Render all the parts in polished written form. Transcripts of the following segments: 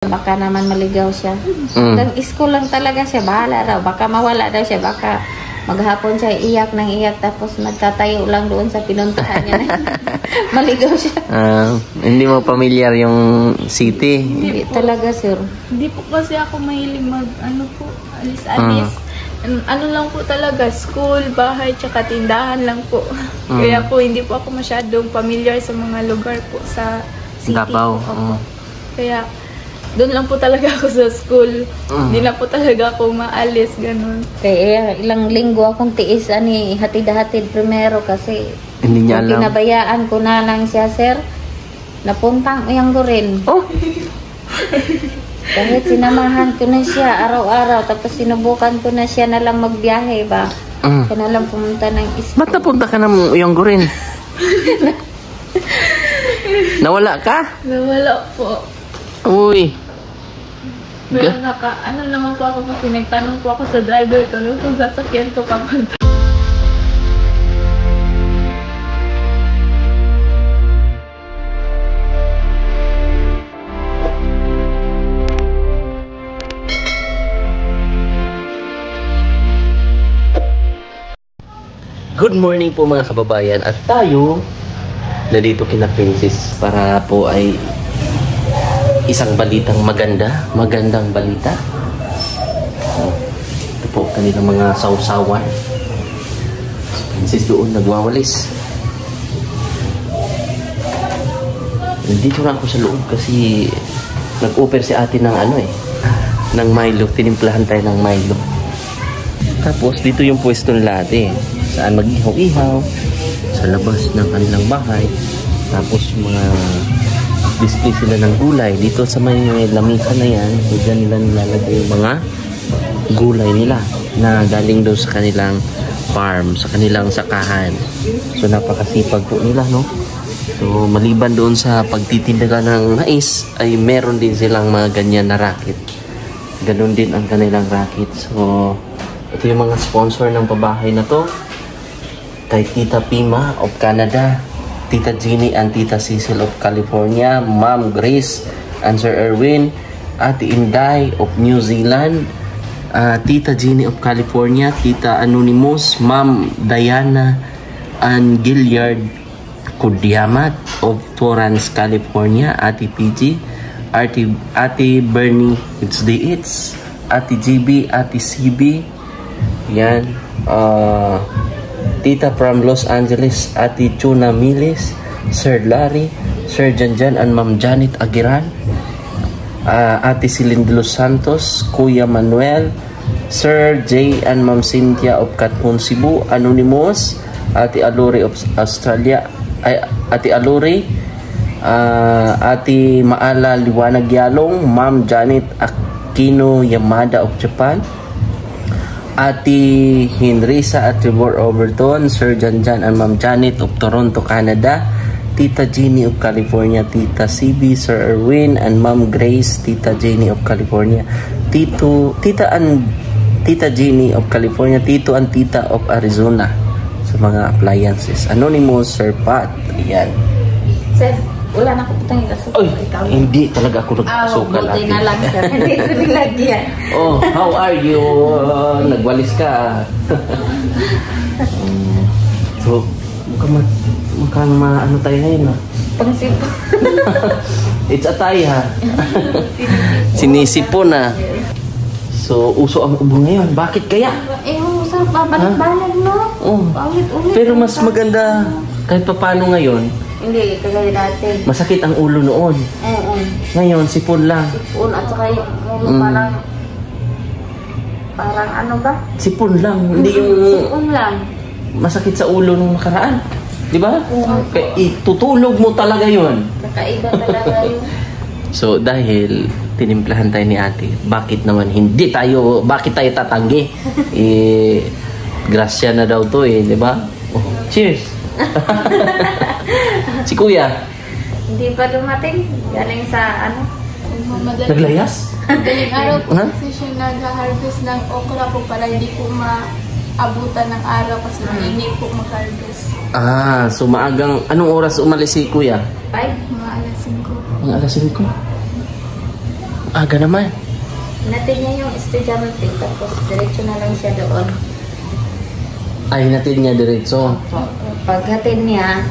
Baka naman maligaw siya. Hanggang school lang talaga siya. Bahala raw. Baka mawala daw siya. Baka maghapon siya iyak ng iyak. Tapos magtatayo lang doon sa pinuntahan niya. Maligaw siya. Hindi mo familiar yung city? Hindi talaga, sir. Hindi po kasi ako mahilig alis-alis. Ano lang po talaga, school, bahay, tsaka tindahan lang po. Kaya po hindi po ako masyadong familiar sa mga lugar po sa city. Davao. Kaya doon lang po talaga ako sa school. Hindi na po talaga ako maalis, ganun. Kaya ilang linggo akong tiis hatid-hatid primero kasi hindi niya alam. Pinabayaan ko na lang siya, sir. Napuntang uyang ko rin. Oh! Kahit sinamahan ko na siya araw-araw, tapos sinubukan ko na siya na lang magbiyahe ba. Siya na lang pumunta ng school. Ba't napunta ka ng uyang ko rin? Nawala ka? Nawala po. Uy. Pero ano naman po ako kasi nagtanong po ako sa driver ko kung sasakyan ko papunta. Good morning po mga kababayan. At tayo nandito kina Princess para po ay isang balitang magandang balita. Ito po kanilang mga sausawan. Princess doon nagwawalis. Nandito na ako sa loob kasi nag-offer si ate ng ng Milo. Tinimplahan tayo ng Milo. Tapos dito yung pwesto nila ate. Saan mag-ihaw-ihaw. Sa labas ng kanilang bahay. Tapos mga display sila ng gulay. Dito sa may lamisan na yan, dyan nila nilalagay yung mga gulay nila na galing doon sa kanilang farm, sa kanilang sakahan. So napakasipag po nila, no? So maliban doon sa pagtitinda ng mais, ay meron din silang mga ganyan na racket. Ganon din ang kanilang racket. So ito yung mga sponsor ng pabahay na to. Kay Tita Pima of Canada, Tita Jeannie and Tita Cecil of California, Ma'am Grace and Sir Erwin, Ate Inday of New Zealand, Tita Jeannie of California, Tita Anonymous, Ma'am Diana and Gilliard Kudiamat of Torrance, California, Ate PG, Ate Bernie, It's the It's, Ate GB, Ate CB, yan, Tita from Los Angeles, Ate Chuna Miles, Sir Larry, Sir Janjan and Ma'am Janet Aguiran, Ate Celine de Los Santos, Kuya Manuel, Sir J and Ma'am Cynthia of Katmon, Cebu, Anonymous, Ate Aluri of Australia, Ate Aluri, Ate Maala Liwanag Yalong, Ma'am Janet Aquino Yamada of Japan, Ate Henrisa at Trevor Overton, Sir Janjan and Ma'am Janet of Toronto, Canada, Tita Jeannie of California, Tita CB, Sir Erwin and Ma'am Grace, Tita Jeannie of California, Tita Jeannie of California, Tito and Tita of Arizona sa mga appliances. Anonymous, Sir Pat. Ayan. Sir, wala na ko putang ikasukal. Hindi talaga ako nagkasukal. Buti na lang, sir. Hindi ko nilagyan. Oh, how are you? Nagwalis ka. So, mukhang ano tayo ngayon, ha? Pangsip. It's a tie, ha? Sinisipon, ha? So, uso ang ubo ngayon. Bakit kaya? Sir, babalik-balik, no? Oh. Ulit-ulit. Pero mas maganda kahit pa paano ngayon. Hindi, kagaya dati. Masakit ang ulo noon. Ngayon, sipon lang. Sipon at saka yung parang ano ba? Sipon lang. Hindi yung Sipon lang. masakit sa ulo nung nakaraan. Di ba? Itutulog mo talaga yun. Nakaiba talaga yun. So, dahil tinimplahan tayo ni ate, bakit tayo tatanggi? Grasya na daw to di ba? Oh, cheers! Si kuya? Hindi pa dumating. Galing sa Naglayas? Galing araw po kasi siya nag-harvest ng okra po para hindi po maabutan ng araw kasi mainit po mag-harvest. So maagang, anong oras umalis si kuya? 5? Mga alas 5. Mga alas 5. Aga naman. Natin niya yung estudyante, tapos diretso na lang siya doon. Ay, natin niya diretso. Pag hatid niya,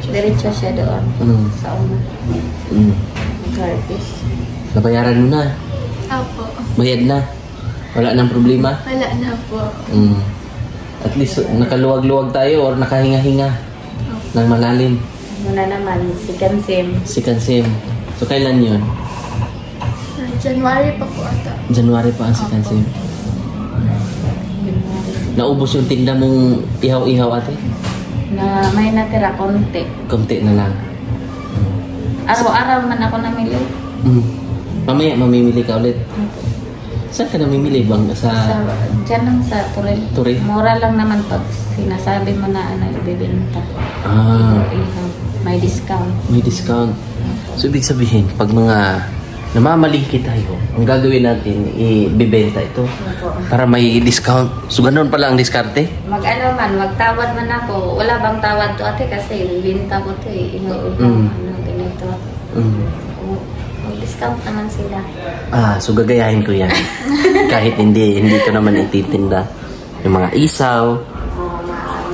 diretso siya doon. Sa una. Mag-harvest. Nabayaran mo na. Opo. Bayad na. Wala nang problema. Wala na po. At least nakaluwag-luwag tayo or nakahinga-hinga ng malalim. Muna naman, si Kansim. Si Kansim. So, kailan yun? January pa po ata. January pa ang si Kansim. Naubos yung tinda mong ihaw-ihaw ate? Na may natira konti. Konti na lang. Araw-araw man ako namili. Mamaya mamimili ka ulit. Saan ka namimili bang? Diyan lang sa Turil. Turil? Mura lang naman pag sinasabi mo na ano ibibenta. May discount. May discount. So, ibig sabihin, pag mga namamalingki tayo, ang gagawin natin, ibibenta ito para may discount. So, ganoon pala ang diskarte? Mag-ano man, magtawad man ako. Wala bang tawad to ate kasi ibibenta ko to eh. Ganito. Mag-discount naman sila. So gagayahin ko yan. Kahit hindi ko naman ititinda. Yung mga isaw.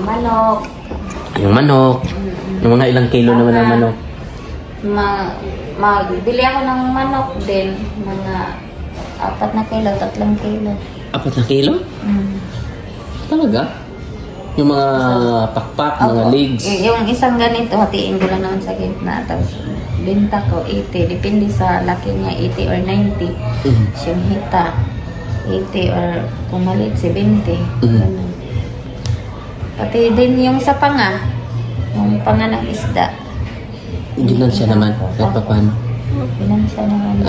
Manok. Yung manok. Yung mga ilang kilo naman ng manok. Magbili ako ng manok din. Mga 4 na kilo, 3 kilo. 4 na kilo? Talaga? Yung mga pakpak, mga legs. Yung isang ganito, hatiin ko lang naman sa gitna. Tapos, benta ko 80. Depende sa laki niya, 80 or 90. Yung hita, 80 or kung maliit, 70. Ganun. Pati din yung sa panga. Yung panga ng isda. Ginansya naman. Kahit pa paano. Ginansya naman.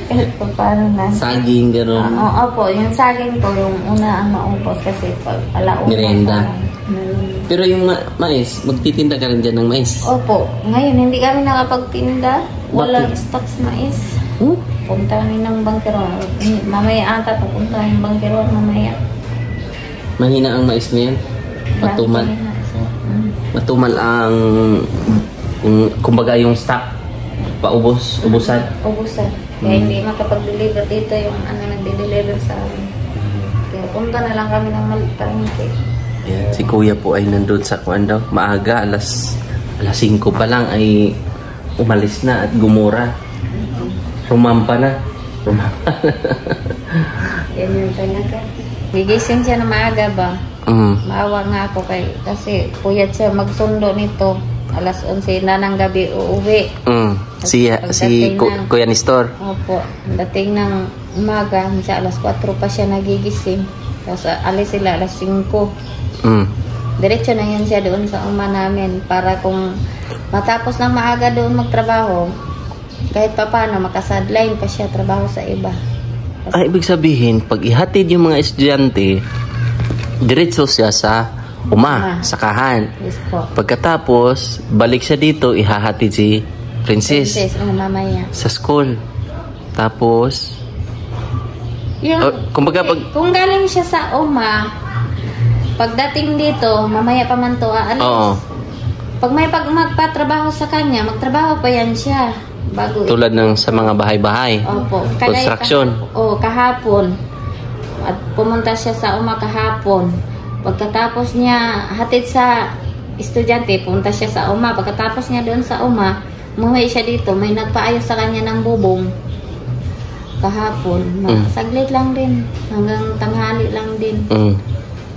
Kahit pa paano na. Saging, gano'n. Opo, yung saging ko, yung una ang maupos kasi pag alauna. Merienda. Pero yung mais, magtitinda ka rin dyan ng mais? Opo. Ngayon, hindi kami nakapagtinda. Walang stocks mais. Punta kami ng bangkeron. Mamaya ata, pupunta ng bangkeron mamaya. Mahina ang mais na yan? Matumal? Matumal ang, kumbaga yung stock? Ubusan? Ubusan. Kaya hindi makapag-deliver dito yung nagde-deliver sa amin. Kaya punta na lang kami ng palengke. Ayan, si kuya po ay nandun sa kuando. Maaga, alas 5 pa lang ay umalis na at gumura. Rumampa na. Yan yung talaga. Gigising siya na maaga ba? Maawa nga ako kasi puyat siya magsundo nito. Alas 11 na ng gabi uuwi. Si Kuya Nestor? Opo. Dating ng umaga, sa alas 4 pa siya nagigising. Tapos alis sila alas 5. Diretso na yun siya doon sa uma namin para kung matapos ng maaga doon magtrabaho, kahit pa paano makasadline pa siya trabaho sa iba. Ay, ibig sabihin, pag ihatid yung mga estudyante, diretso siya sa sakahan. Yes po. Pagkatapos, balik siya dito, ihahatid si Princess. Mamaya. Sa school. Tapos, kumbaga kung galing siya sa pagdating dito, mamaya pa man to aalis. Oo. Pag may magpatrabaho sa kanya, magtrabaho pa yan siya. Tulad ng sa mga bahay-bahay. Opo. Construction. Kahapon. At pumunta siya sa kahapon. Pagkatapos niya hatid sa estudyante, pumunta siya sa Pagkatapos niya doon sa umuwi siya dito. May nagpaayos sa kanya ng bubong. Kahapon. Saglit lang din. Hanggang tanghali lang din.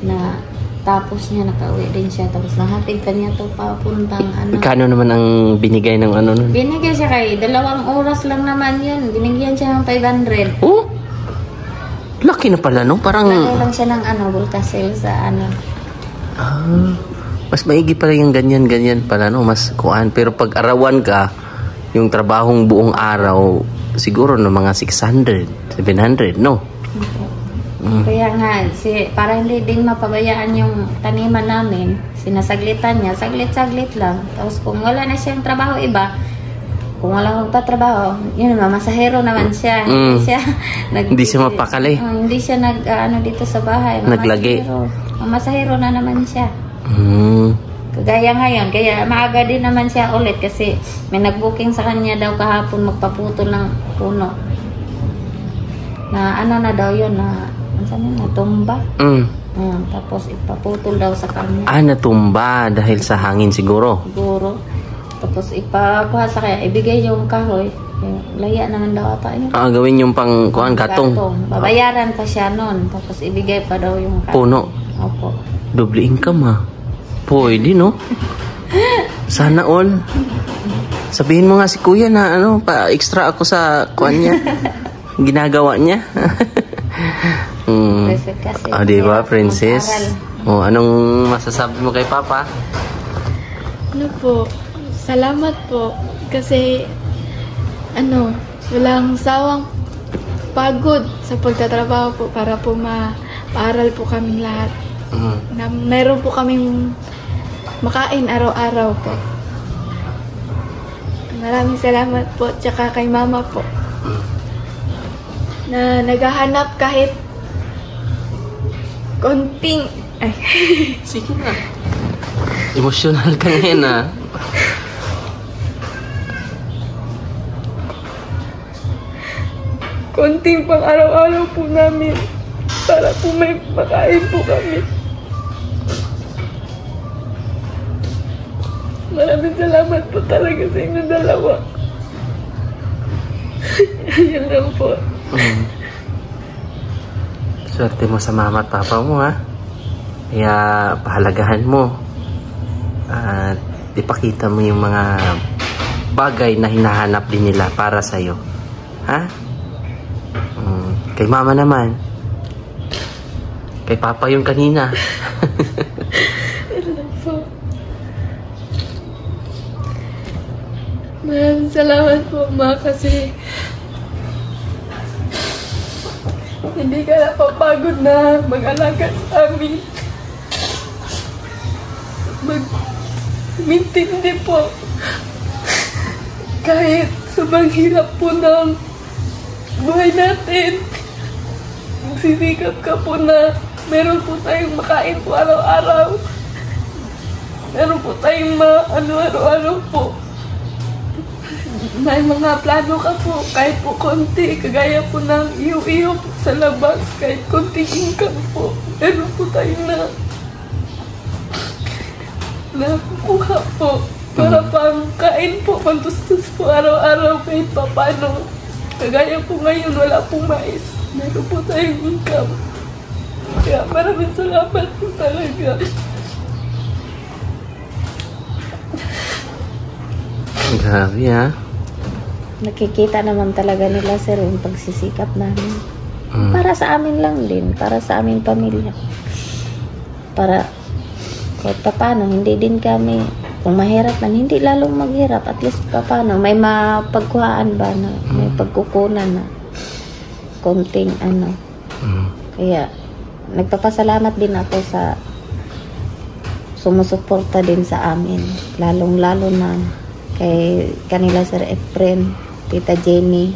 Na tapos niya nakauwi din siya. Tapos nahatid ka niya to papuntang Kano naman ang binigay ng nun? Binigay siya 2 oras lang naman yun. Binigyan siya ng 500. Oh? Laki na pala, no? Parang laki lang siya ng Bulkasil sa mas maigi pala yung ganyan-ganyan pala, no? Mas kuan. Pero pag arawan ka, yung trabahong buong araw, siguro no mga 600, 700, no? Kaya nga, para hindi din mapabayaan yung taniman namin, sinasaglitan niya, saglit-saglit lang. Tapos kung wala na siyang trabaho iba, kung wala magpatrabaho, yun naman, masahero naman siya. Hindi siya mapakali. Hindi siya dito sa bahay. Naglagi. Masahero na naman siya. Kagaya ngayon, kaya maaga din naman siya ulit kasi may nag-booking sa kanya daw kahapon magpaputol ng puno. Na ano na daw yun, na tumba. Tapos ipaputol daw sa kanya. Natumba dahil sa hangin siguro. Siguro. Tapos ipakuha sa kanya, ibigay yung kahoy. Laya naman daw ata yun. Gawin yung pang gatong. Babayaran pa siya nun. Tapos ibigay pa daw yung kahoy. Puno. Opo. Doble income Pwede, no? Sana all. Sabihin mo nga si kuya na pa extra ako sa kuan niya. Ginagawa niya. Diba, princess? Anong masasabi mo kay Papa? Salamat po. Kasi, walang sawang pagod sa pagtatrabaho po para po mapaaral po kaming lahat. Na meron po kaming makain araw-araw po. Maraming salamat po. Tsaka kay Mama po. Na naghahanap kahit konting... Sige na. Emotional ka ngayon konting pang araw-araw po namin para po may makain po kami. Maraming salamat po talaga sa inyo dalawa. Yan lang po. Swerte mo sa mama at papa mo Kaya pahalagahan mo. At ipakita mo yung mga bagay na hinahanap din nila para sa'yo. Kay mama naman. Kay papa yung kanina. Maraming salamat po, Ma, kasi hindi ka napapagod na mag-alaga sa amin. Mag-intindi po. Kahit sobrang hirap po ng buhay natin, magsisikap ka po na meron po tayong makain po araw-araw. Meron po tayong araw-araw po. May mga plano ka po, kahit po konti, kagaya po ng iyo-iyo po sa labas, kahit konti income po. Meron po tayong nakukuha po. Para pang kain po, pantustos po araw-araw kahit pa paano. Kagaya po ngayon, wala pong mais. Meron po tayong income. Kaya maraming salamat po talaga. Grabe Nakikita naman talaga nila, sir, yung pagsisikap namin. Para sa amin lang din, para sa aming pamilya. Para kahit paano, hindi din kami, kung mahirap man, hindi lalong maghirap. At least paano, may mapagkuhaan ba na, may pagkukunan na konting Kaya, nagpapasalamat din ako sa sumusuporta din sa amin. Lalong-lalo na kay kanila Sir Efren, Tita Jenny,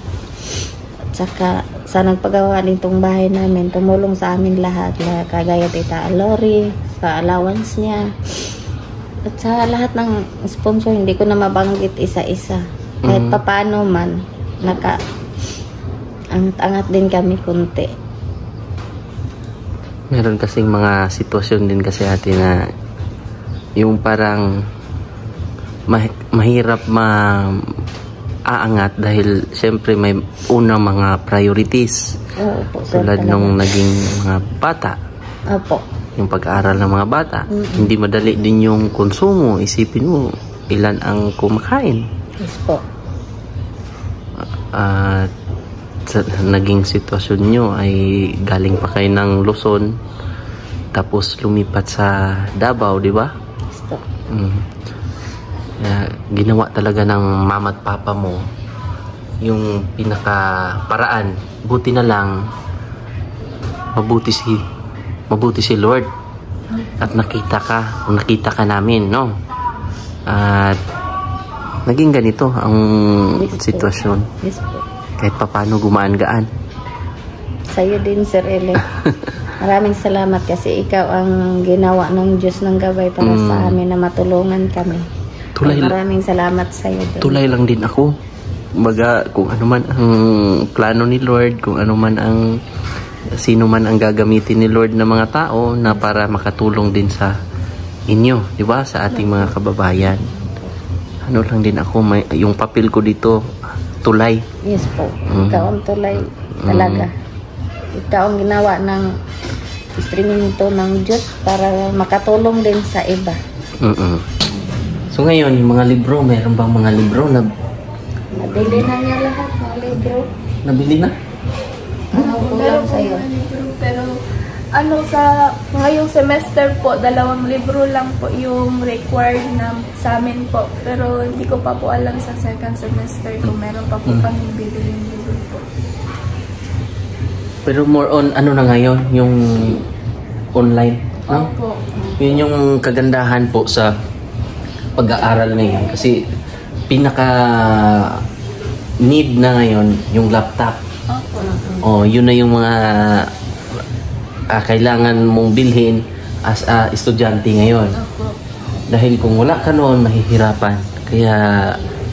at saka sa nagpagawa nitong bahay namin, tumulong sa amin lahat, kagaya Tita Alori, sa allowance niya, at sa lahat ng sponsor, hindi ko na mabanggit isa-isa. Kahit papaano man, angat-angat din kami kunti. Meron kasing mga sitwasyon din kasi na yung parang mahirap aangat dahil syempre may unang mga priorities. Opo, tulad nung naging mga bata. Opo. Yung pag-aaral ng mga bata. Hindi madali din yung konsumo. Isipin mo, ilan ang kumakain. Yes po. At sa naging sitwasyon nyo ay galing pa kayo ng Luzon tapos lumipat sa Davao, di ba? Yes po. Ginawa talaga ng mama at papa mo yung pinaka-paraan. Buti na lang mabuti si Lord at nakita ka namin, no? At naging ganito ang sitwasyon. Yes po. Kahit paano gumaan-gaan. Sa'yo din, Sir Ele. Maraming salamat kasi ikaw ang ginawa ng Diyos ng gabay para sa amin na matulungan kami. Maraming salamat sa iyo. Tulay lang din ako. Kung ano man ang plano ni Lord, kung ano man ang sino man ang gagamitin ni Lord na mga tao na para makatulong din sa inyo, di ba? Sa ating mga kababayan. Ano lang din ako, yung papel ko dito, tulay. Yes po. Ikaw ang tulay talaga. Ikaw ang ginawa ng instrumento ng Diyos para makatulong din sa iba. So ngayon, yung mga libro, mayroon bang mga libro na nabili na niya lahat ng libro? Nabili na? Kulang sa'yo. Pero sa ngayong semester po, 2 libro lang po yung required na sa amin po. Pero hindi ko pa po alam sa second semester kung meron pa po kami bibiling libro po. Pero more on ano na ngayon, yung online, no? Opo. Yun yung kagandahan po sa pag-aaral ngayon. Kasi pinaka need na ngayon yung laptop. Opo. Yun na yung mga kailangan mong bilhin as a estudyante ngayon. Opo. Dahil kung wala ka noon, mahihirapan. Kaya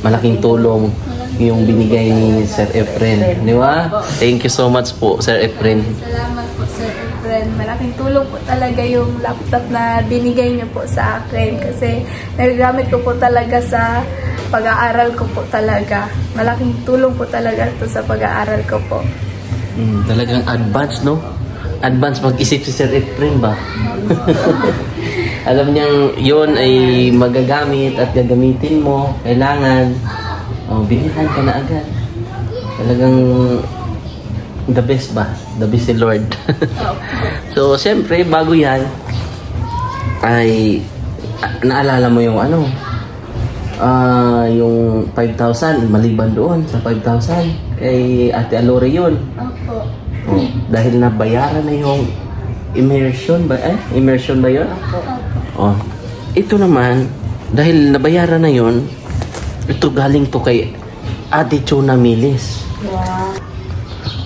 malaking tulong yung binigay ni Sir Efren. Di ba? Thank you so much po, Sir Efren. Salamat po, Sir Efren. Malaking tulong po talaga yung laptop na binigay niyo po sa akin. Kasi nagagamit ko po talaga sa pag-aaral ko po talaga. Malaking tulong po talaga ito sa pag-aaral ko po. Talagang advance, no? Advance mag-isip si Sir Efren ba? Alam niyang yun ay magagamit at gagamitin mo. Kailangan bilihan ka na agad. Talagang the best ba? The best si Lord. So, siyempre, bago yan, ay naalala mo yung yung 5,000, maliban doon sa 5,000 kay Ate Alore yun. Opo. Dahil nabayaran na yung immersion ba? Immersion ba yun? Opo. Ito naman, dahil nabayaran na yun, ito galing to kay Ate Chona Milis. Wow.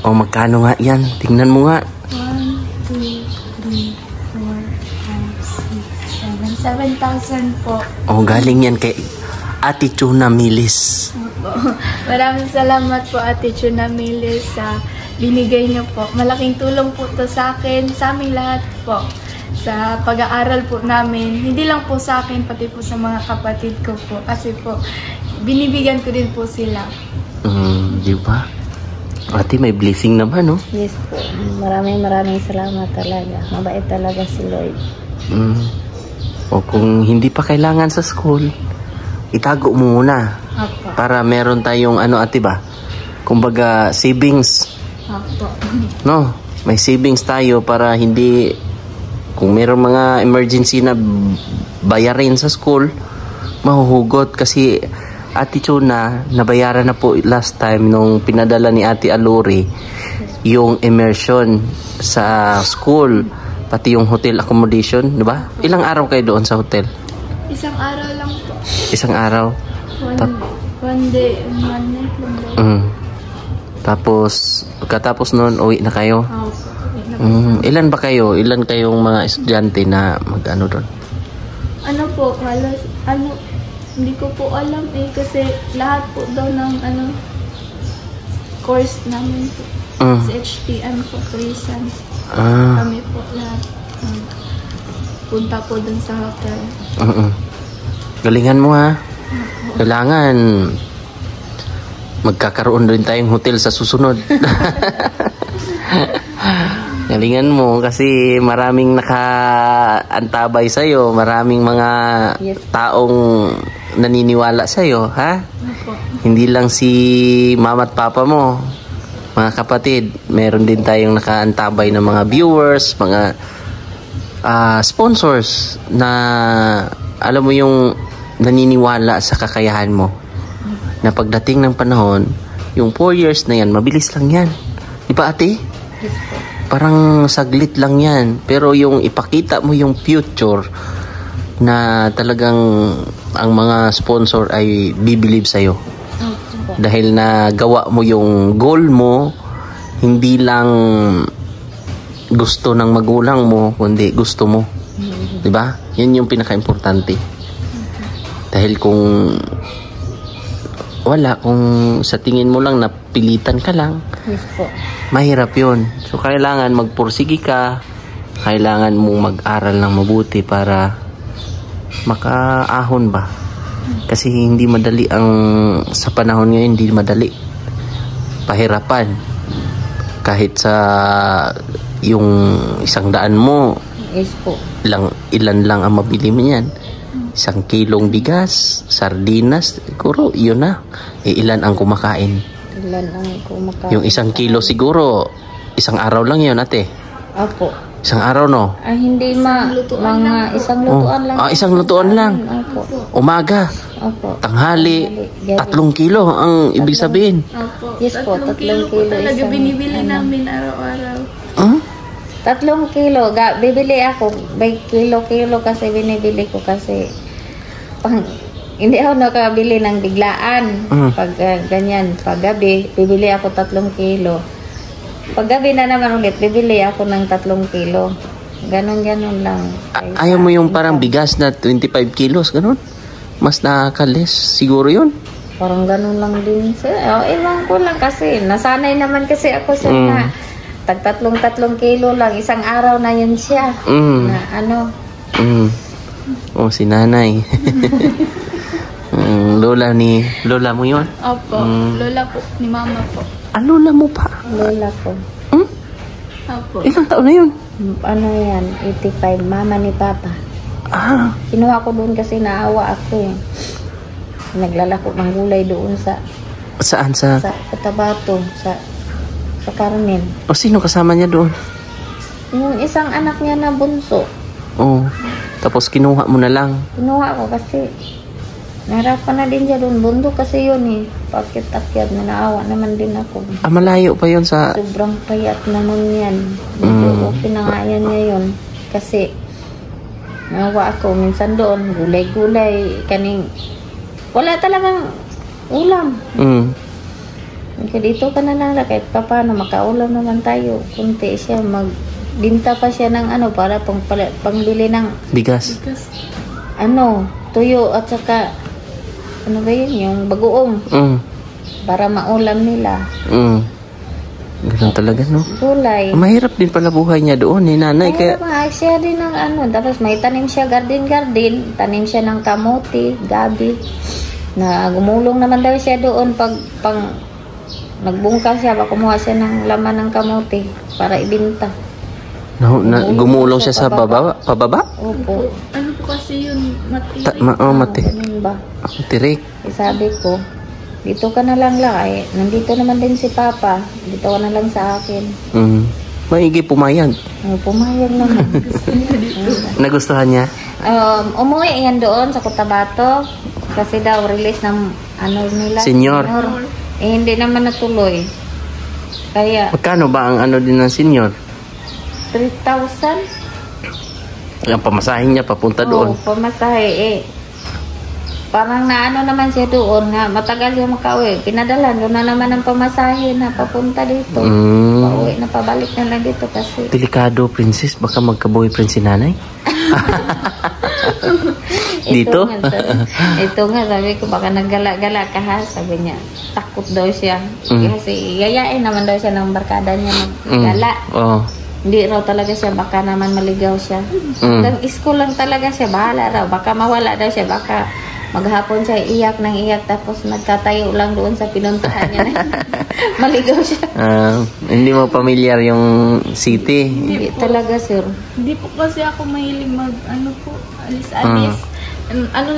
Magkano nga yan? Tingnan mo nga. 1, 2, 3, 4, 5, 6, 7. 7,000 po. Galing yan kay Ate Chona Milis. Maraming salamat po, Ate Chona Milis, sa binigay niyo po. Malaking tulong po to sa akin, sa aming lahat po. Sa pag-aaral po namin, hindi lang po sa akin, pati po sa mga kapatid ko po. Kasi po, binibigyan ko din po sila. Di ba? Ate, may blessing naman, no? Yes po. Maraming salamat talaga. Mabait talaga si Lord. O kung hindi pa kailangan sa school, itago mo muna. Opo. Para meron tayong ate ba? Kumbaga, savings. Opo. No? May savings tayo para hindi, kung meron mga emergency na bayarin sa school, mahuhugot. Kasi Ate Chona, nabayaran na po last time nung pinadala ni Ate Alore yung immersion sa school, pati yung hotel accommodation, di ba? Ilang araw kayo doon sa hotel? Isang araw lang po. Isang araw? One day, one night lang daw. Tapos, pagkatapos noon, uwi na kayo? Opo. Ilan ba kayo? Ilan kayong mga estudyante na mag-ano doon? Ano po, hindi ko po alam kasi lahat po daw ng course namin po. Sa HTM po, Krisan. Kami po lahat. Punta po dun sa hotel. Galingan mo ha. Kailangan magkakaroon rin tayong hotel sa susunod. Galingan mo kasi maraming nakaantabay sa'yo, maraming mga taong naniniwala sa'yo, ha? Opo. Hindi lang si mama at papa mo, mga kapatid, meron din tayong nakaantabay ng mga viewers, mga sponsors na alam mo yung naniniwala sa kakayahan mo. Na pagdating ng panahon, yung 4 years na yan, mabilis lang yan. Di ba ate? Yes po. Parang saglit lang yan. Pero yung ipakita mo yung future na talagang ang mga sponsor ay bibilib sa'yo. Dahil na gawa mo yung goal mo, hindi lang gusto ng magulang mo, kundi gusto mo. 'Di ba? Yun yung pinaka-importante. Dahil kung sa tingin mo lang napilitan ka lang, Yes po. mahirap yun. So, kailangan magpursigi ka, kailangan mong mag-aral ng mabuti para makaahon ba. Kasi hindi madali sa panahon ngayon, hindi madali. Pahirapan. Kahit sa yung 100 mo, Yes po. ilan lang ang mabili mo yan. 1 kilong bigas, sardinas, siguro yun na. Ilan ang kumakain? Ilan ang kumakain? Yung 1 kilo siguro, 1 araw lang yun, ate. Opo. 1 araw, no? Hindi mga isang lutuan lang. Isang lutuan lang. Opo. Umaga, Opo. tanghali, Gabi. 3 kilo ang ibig sabihin. Opo. Yes po, 3 3 kilo po kilo talaga isang, binibili namin araw-araw. Huh? 3 kilo. Bibili ako. By kilo-kilo kasi binibili ko kasi hindi ako nakabili ng biglaan. Pag ganyan, pag gabi, bibili ako 3 kilo. Pag gabi na naman ulit, bibili ako ng 3 kilo. Ganon lang. Ayaw mo yung parang bigas na 25 kilos, ganun? Mas nakakalis, siguro yun. Parang ganon lang din siya. Ewan ko lang kasi. Nasanay naman kasi ako sa na tag 3 kilo lang. 1 araw na yun siya. Na ano. Oh, si nanay. Lola mo yun? Opo. Lola po. Ni mama po. Lola mo pa? Lola ko. Opo. Ilang taon na yun? Ano yan? 85. Mama ni Papa. Kinuha ko doon kasi naawa ako eh. Naglalako ng gulay doon Saan? Sa Cotabato. Sa Carmen. O, sino kasama niya doon? Yung isang anak niya na bunso. Oh. Tapos kinuha mo na lang. Kinuha ko kasi nahirapan na din siya doon. Bundok kasi yun eh. Pakit-akyat na naawa naman din ako. Malayo pa yun sa... Sobrang payat naman yan. Medyo okay na nga yan ngayon. Kasi naawa ako. Minsan doon, gulay-gulay. Wala talagang ulam. Kaya dito ka na lang. Kahit pa paano, makaulam naman tayo. Kunti siya dinta pa siya ng para pangbili ng bigas. Tuyo at saka ano ba yun, yung bagoong para maulam nila. Ganun talaga, no? Gulay. Mahirap din pala buhay niya doon, nanay. Kaya siya din ng tapos may tanim siya garden, tanim siya ng kamote, gabi, na gumulong naman daw siya doon pag nagbungka siya, kumuha siya ng laman ng kamote para ibinta. Gumulong siya sa pababa? Opo. Ano po kasi yun? Matirik. Mati. Ganun ba? Tirik. Sabi ko, dito ka na lang nandito naman din si Papa. Dito ka na lang sa akin. Maigi pumayag. Pumayag naman. Nagustuhan niya? Umuwi yan doon sa Cotabato. Kasi daw release ng nila. Senior. Hindi naman natuloy. Kaya magkano ba ang din ng senior? 3,000. Ang pamasahin niya papunta doon. Pamasahe parang naman siya doon nga matagal siya makauwi. Pinadala doon na naman ang pamasahe na papunta dito. Pauwi na pabalik na lang dito kasi. Delikado, princess. Baka magka-boyfriend si nanay. Dito? Ito nga, sabi ko baka naggala-gala ka ha. Sabi niya, takot daw siya. Kasi yayain naman daw siya ng barkada niya maggala. Hindi raw talaga siya, baka naman maligaw siya. Hanggang school lang talaga siya, bahala raw. Baka mawala daw siya, baka maghapon siya iyak ng iyak tapos nagtatayo lang doon sa pinuntahan niya. Maligaw siya. Hindi mo familiar yung city? Hindi talaga, sir. Hindi po kasi ako mahilig alis-alis.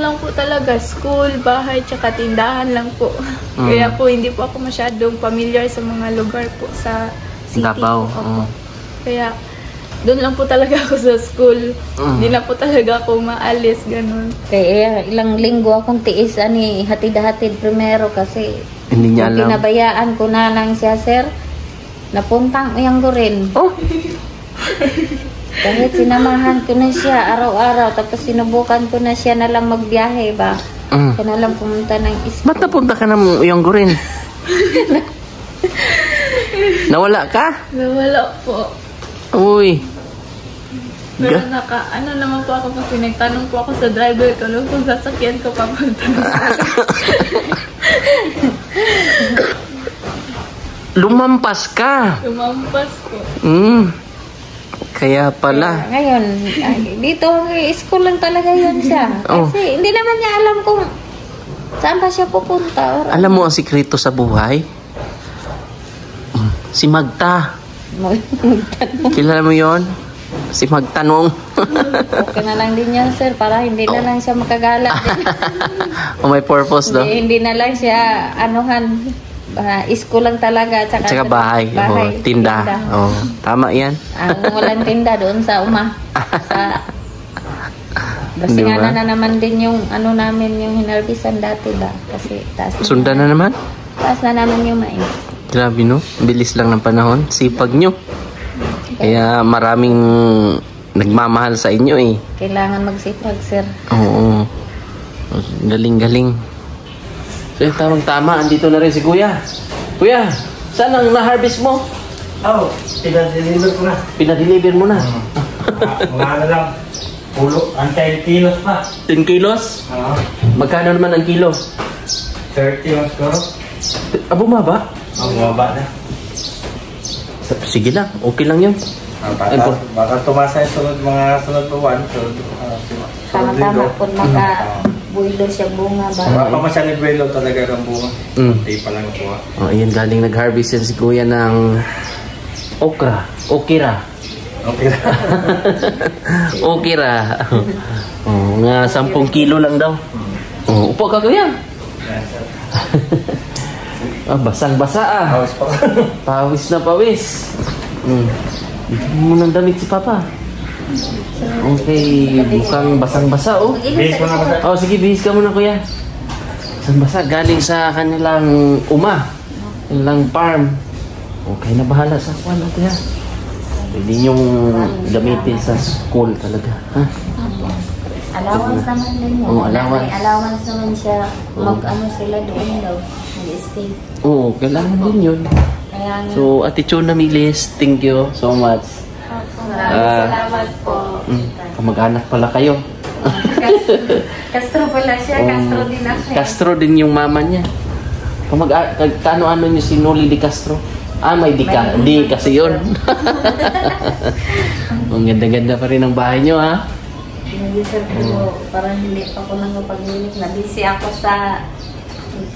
Lang po talaga, school, bahay, tsaka tindahan lang po. Kaya po hindi po ako masyadong familiar sa mga lugar po sa city. Davao. Kaya doon lang po talaga ako sa school. Hindi na po talaga ako maalis, ganun. Kaya ilang linggo akong tiis hatid-hatid primero kasi hindi niya alam. Pinabayaan ko na lang siya, sir. Napuntang uyang ko rin. Kahit sinamahan ko na siya araw-araw tapos sinubukan ko na siya na lang magbiyahe ba. Kaya na lang pumunta ng school. Ba't napunta ka ng uyang ko rin? Nawala ka? Nawala po. Uy. Pero ano naman po ako kasi nagtanong po ako sa driver ko kung sasakyan ko papunta. Lumampas ka. Lumampas po. Kaya pala. Ngayon, dito school lang talaga yun siya. Kasi hindi naman niya alam kung saan pa siya pupunta. Alam mo ang sikreto sa buhay? Si Magta. Kilala mo yon? Si Magtanong. Okay na lang din yan, sir, para hindi na lang siya makagalat din. May purpose, no? Hindi na lang siya, school lang talaga. Tsaka bahay. Tinda. Tama yan. Walang tinda doon sa Kasi nga na naman din yung namin, yung hinarbisan dati ba? Kasi taas na. Sundan na naman? Taas na naman yung mais. Grabe, no? Bilis lang ng panahon. Sipag nyo. Kaya maraming nagmamahal sa inyo eh. Kailangan magsipag, sir. Oo. Galing-galing. So yung tamang-tama, andito na rin si Kuya. Kuya, saan ang na-harvest mo? Pinadeliver ko na. Pinadeliver mo na? Mga lang. Pulo, ang 10 kilos pa. 10 kilos? Magkano naman ang kilo? 30 mas koro. Bumaba? Bumaba na. Sige lang, okay lang yun. Baka tumasa yung mga sunod buwan. Tama-tama po buwilo siya bunga ba? Baka masyali buwilo talaga ng bunga. Hindi pa lang po. Ayan, galing nag-harvest yan si Kuya ng okra. Okira. Okira. Nga 10 kilo lang daw. Upo ka, Kuya. Basang-basa ah. Pawis pa. Pawis na pawis. Hindi mo nang damit si Papa. Okay, mukhang basang-basa oh. Bihis mo na ba? Sige, bihis ka muna, Kuya. Basang-basa, galing sa kanilang kanilang farm. Okay na bahala sa kwan, Kuya. Pwede niyong gamitin sa school talaga. Ha? Allowance naman din mo. Allowance. May allowance naman siya. Sila doon daw. Mag-stay. Kailangan din yun. So, Ate Chona Milis, thank you so much. Salamat po. Kamag-anak pala kayo. Castro pala siya. Castro din ako. Castro din yung mama niya. Kano-ano niyo si Noli de Castro? May di kasi yun. Ang ganda-ganda pa rin ang bahay niyo, ha? Hindi, sir, pero parang hindi pa ko nang mapaglilit. Nabisi ako sa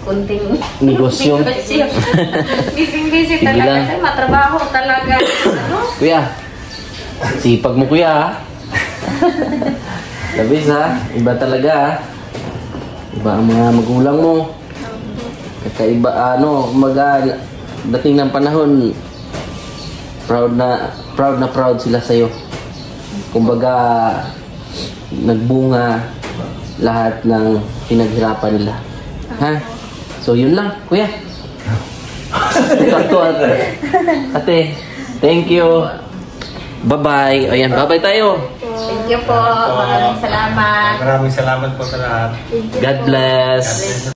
kunting negosyo. Busy talaga. Kasi matrabaho talaga. Kuya, sipag mo, Kuya, ha? Labis, ha? Iba talaga, ha? Iba ang mga magulang mo. Kakaiba, dating ng panahon, proud na sila sa'yo. Kumbaga, nagbunga lahat ng pinaghirapan nila. Ha? So, yun lang, Kuya. Ate, thank you. Bye-bye. Ayan, bye-bye tayo. Thank you po. Maraming salamat. Maraming salamat po sa lahat. God bless.